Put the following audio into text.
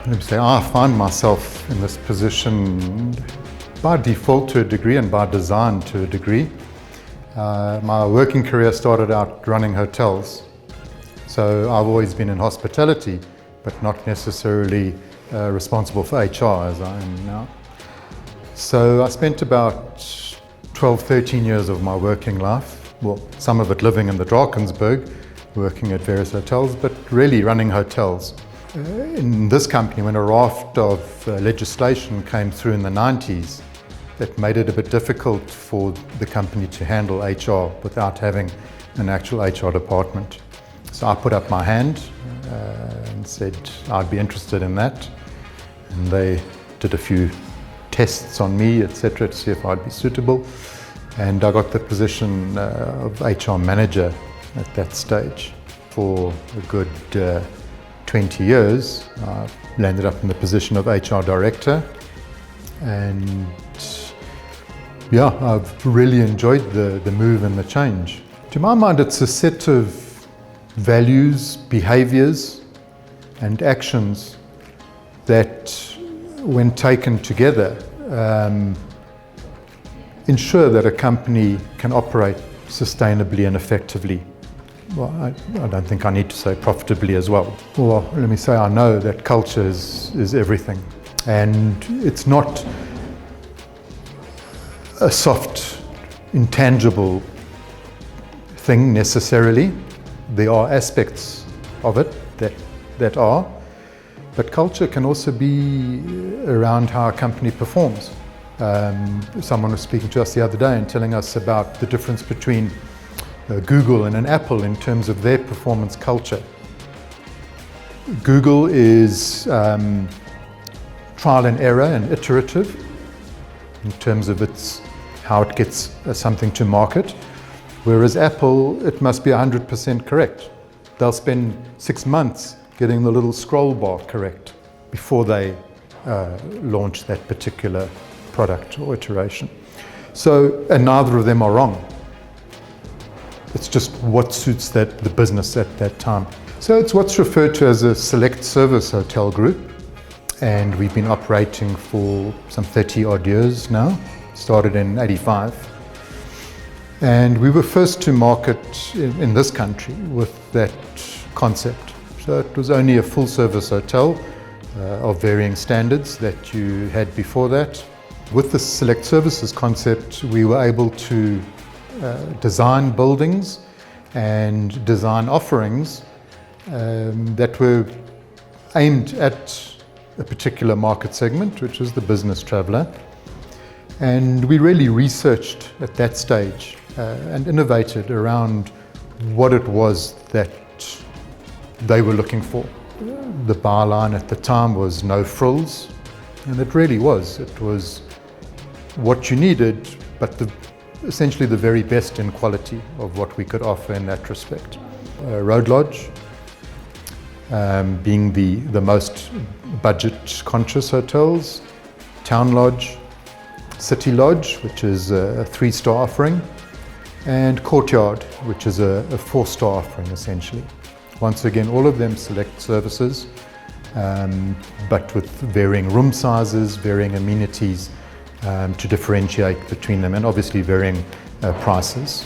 let me say, I find myself in this position by default to a degree and by design to a degree. My working career started out running hotels. So I've always been in hospitality, but not necessarily responsible for HR as I am now. So I spent about 12, 13 years of my working life, well, some of it living in the Drakensberg, working at various hotels, but really running hotels. In this company, when a raft of legislation came through in the 90s, it made it a bit difficult for the company to handle HR without having an actual HR department. So I put up my hand and said I'd be interested in that. And they did a few tests on me, etc., to see if I'd be suitable. And I got the position of HR manager at that stage. For a good 20 years, I landed up in the position of HR director. And yeah, I've really enjoyed the move and the change. To my mind, it's a set of values, behaviors, and actions that, when taken together, ensure that a company can operate sustainably and effectively. Well, I don't think I need to say profitably as well. Well, let me say I know that culture is everything. And it's not a soft, intangible thing necessarily. There are aspects of it that are, but culture can also be around how a company performs. Someone was speaking to us the other day and telling us about the difference between Google and an Apple in terms of their performance culture. Google is trial and error and iterative in terms of how it gets something to market, whereas Apple, it must be 100% correct. They'll spend 6 months getting the little scroll bar correct before they launch that particular product or iteration. So, and neither of them are wrong. It's just what suits the business at that time. So it's what's referred to as a select service hotel group, and we've been operating for some 30 odd years now, started in '85. And we were first to market in this country with that concept. So it was only a full service hotel of varying standards that you had before that. With the select services concept, we were able to design buildings and design offerings that were aimed at a particular market segment, which is the business traveller. And we really researched at that stage and innovated around what it was that they were looking for. The byline at the time was no frills, and it really was. It was what you needed, but essentially the very best in quality of what we could offer in that respect. Road Lodge, being the most budget-conscious hotels, Town Lodge, City Lodge, which is a 3-star offering, and Courtyard, which is a 4-star offering essentially. Once again, all of them select services, but with varying room sizes, varying amenities to differentiate between them, and obviously varying prices.